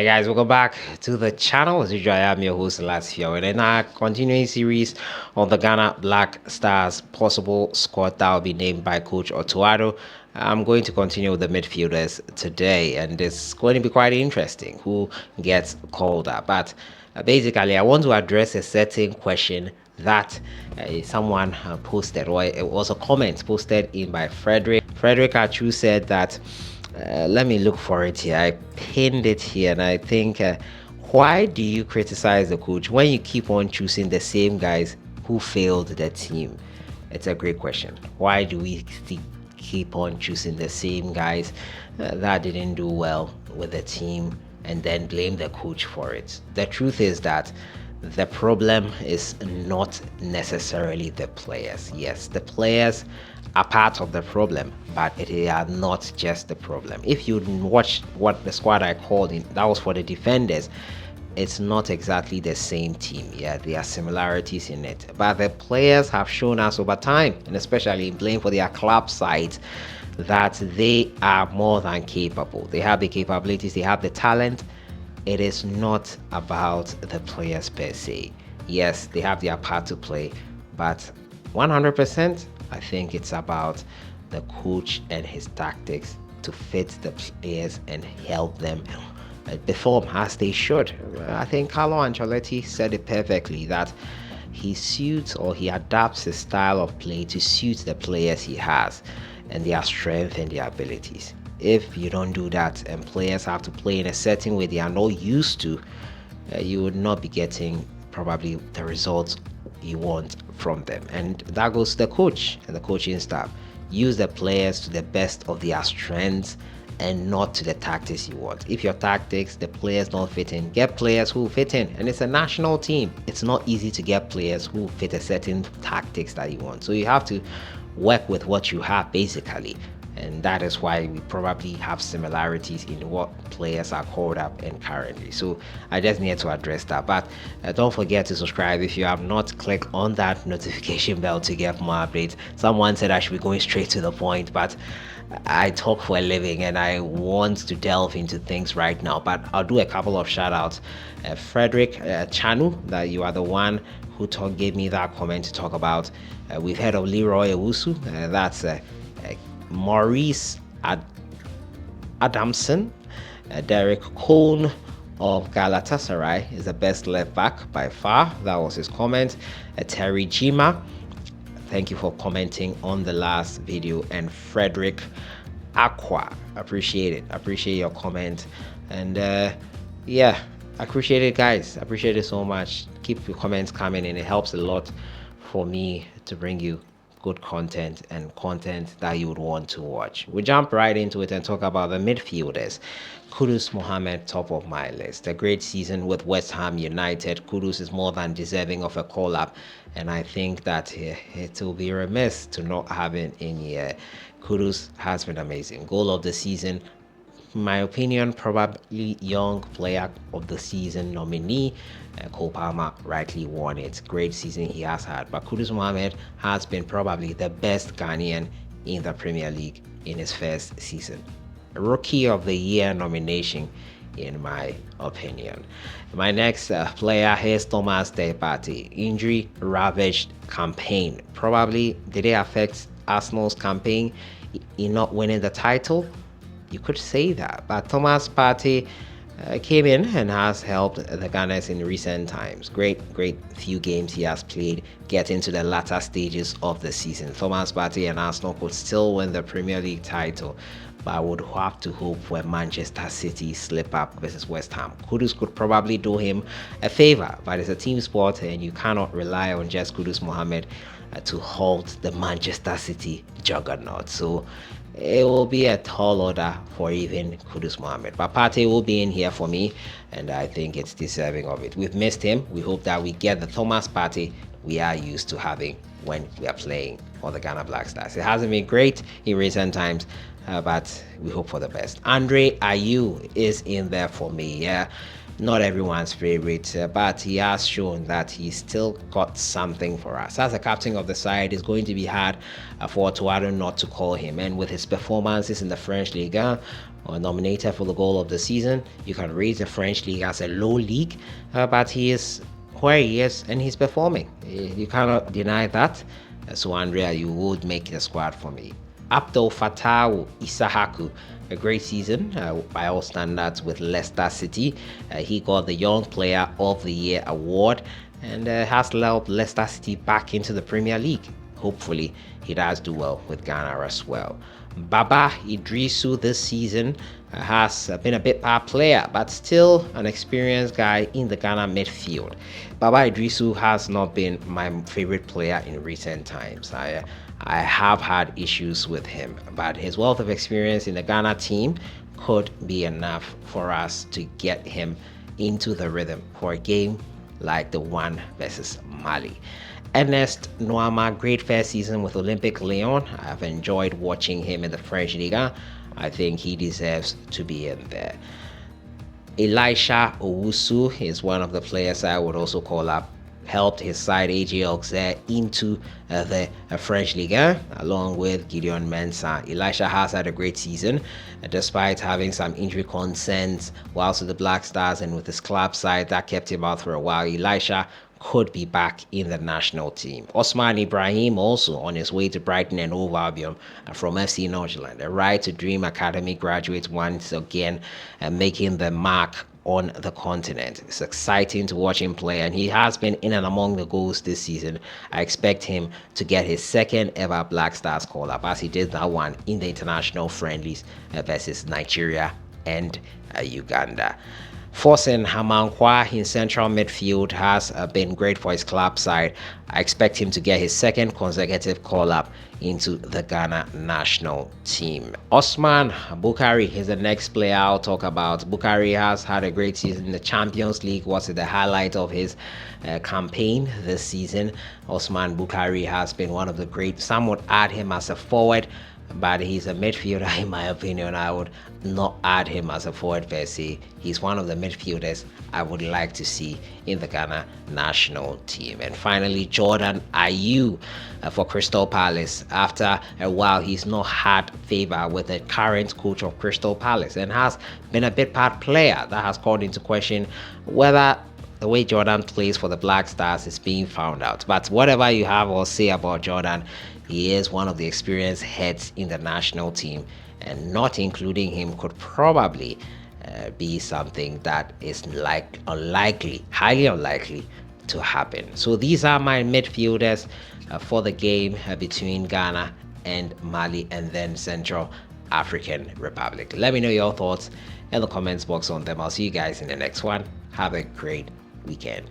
Hey guys, welcome back to the channel. As usual, I am your host Lasfio, and in our continuing series on the Ghana Black Stars possible squad that will be named by Coach OTTO, I'm going to continue with the midfielders today, and it's going to be quite interesting who gets called up. But basically, I want to address a certain question that someone posted, or it was a comment posted in by Frederick. Frederick Achu said that. Let me look for it here. I pinned it here, and I think, why do you criticize the coach when you keep on choosing the same guys who failed the team? It's a great question. Why do we keep on choosing the same guys that didn't do well with the team and then blame the coach for it? The truth is that the problem is not necessarily the players. Yes, the players are part of the problem, but they are not just the problem. If you watch what the squad I called in, that was for the defenders. It's not exactly the same team. Yeah, there are similarities in it, but the players have shown us over time, and especially in playing for their club sides, that they are more than capable. They have the capabilities, they have the talent. It is not about the players per se. Yes, they have their part to play, but 100%, I think it's about the coach and his tactics to fit the players and help them perform as they should. I think Carlo Ancelotti said it perfectly that he suits or he adapts his style of play to suit the players he has and their strength and their abilities. If you don't do that and players have to play in a certain way they are not used to, you would not be getting probably the results you want from them. And that goes to the coach and the coaching staff. Use the players to the best of their strengths and not to the tactics you want. If your tactics, the players don't fit in, get players who fit in. And it's a national team. It's not easy to get players who fit a certain tactics that you want. So you have to work with what you have basically. And that is why we probably have similarities in what players are called up in currently. So I just need to address that. But don't forget to subscribe if you have not. Click on that notification bell to get more updates. Someone said I should be going straight to the point, but I talk for a living and I want to delve into things right now. But I'll do a couple of shout outs. Frederick Chanu, that you are the one who gave me that comment to talk about. We've heard of Leroy Owusu. That's Maurice Adamson. Derek Cohn of Galatasaray is the best left back by far. That was his comment. Terry Jima, thank you for commenting on the last video. And Frederick Aqua, appreciate it. Appreciate your comment. And yeah, appreciate it, guys. Appreciate it so much. Keep your comments coming in. It helps a lot for me to bring you good content and content that you would want to watch. We jump right into it and talk about the midfielders. Kudus Mohammed, top of my list. A great season with West Ham United. Kudus is more than deserving of a call-up, and I think that it will be remiss to not have him in here. Kudus has been amazing. Goal of the season, in my opinion, probably young player of the season nominee. Cole Palmer rightly won it. Great season he has had. But Kudus Mohammed has been probably the best Ghanaian in the Premier League in his first season. Rookie of the Year nomination, in my opinion. My next player is Thomas Partey. Injury ravaged campaign. Probably did it affect Arsenal's campaign in not winning the title? You could say that, but Thomas Partey came in and has helped the Gunners in recent times. Great few games he has played, get into the latter stages of the season. Thomas Partey and Arsenal could still win the Premier League title, but I would have to hope for a Manchester City slip up versus West Ham. Kudus could probably do him a favor, but it's a team sport and you cannot rely on just Kudus Mohammed to halt the Manchester City juggernaut. So it will be a tall order for even Kudus Mohammed. But Partey will be in here for me, and I think it's deserving of it. We've missed him. We hope that we get the Thomas Partey we are used to having when we are playing for the Ghana Black Stars. It hasn't been great in recent times, but we hope for the best. Andre Ayew is in there for me. Yeah, not everyone's favorite, but he has shown that he's still got something for us. As the captain of the side, it's going to be hard for OTTO not to call him. And with his performances in the French Ligue 1, or nominated for the goal of the season. You can rate the French league as a low league, but he is where he is and he's performing. You cannot deny that. So Andrea, you would make the squad for me. Abdul Fattah Isahaku, a great season by all standards with Leicester City. He got the Young Player of the Year award and has helped Leicester City back into the Premier League. Hopefully, he does do well with Ghana as well. Baba Idrisu this season has been a bit part player, but still an experienced guy in the Ghana midfield. Baba Idrisu has not been my favorite player in recent times. I have had issues with him, but his wealth of experience in the Ghana team could be enough for us to get him into the rhythm for a game like the one versus Mali. Ernest Noama, great first season with Olympic Lyon. I've enjoyed watching him in the French Liga. I think he deserves to be in there. Elisha Owusu is one of the players I would also call up. Helped his side AJ Auxerre into the French Ligue along with Gideon Mensah. Elisha has had a great season despite having some injury concerns whilst with the Black Stars and with his club side that kept him out for a while. Elisha could be back in the national team. Osman Ibrahim also on his way to Brighton and Hove Albion from FC Northland. A Right to Dream Academy graduate once again making the mark on the continent. It's exciting to watch him play, and he has been in and among the goals this season. I expect him to get his second ever Black Stars call up, as he did that one in the international friendlies versus Nigeria and Uganda. Forcing Hamankwa in central midfield has been great for his club side. I expect him to get his second consecutive call-up into the Ghana national team. Osman Bukari is the next player I'll talk about. Bukari has had a great season in the Champions League, was the highlight of his campaign this season. Osman Bukari has been one of the great, some would add him as a forward, but he's a midfielder in my opinion. I would not add him as a forward per se. He's one of the midfielders I would like to see in the Ghana national team. And finally, Jordan Ayew for Crystal Palace. After a while, he's not had favor with the current coach of Crystal Palace and has been a bit part player. That has called into question whether the way Jordan plays for the Black Stars is being found out. But whatever you have or say about Jordan, he is one of the experienced heads in the national team, and not including him could probably be something that is highly unlikely to happen. So these are my midfielders for the game between Ghana and Mali and then Central African Republic. Let me know your thoughts in the comments box on them. I'll see you guys in the next one. Have a great weekend.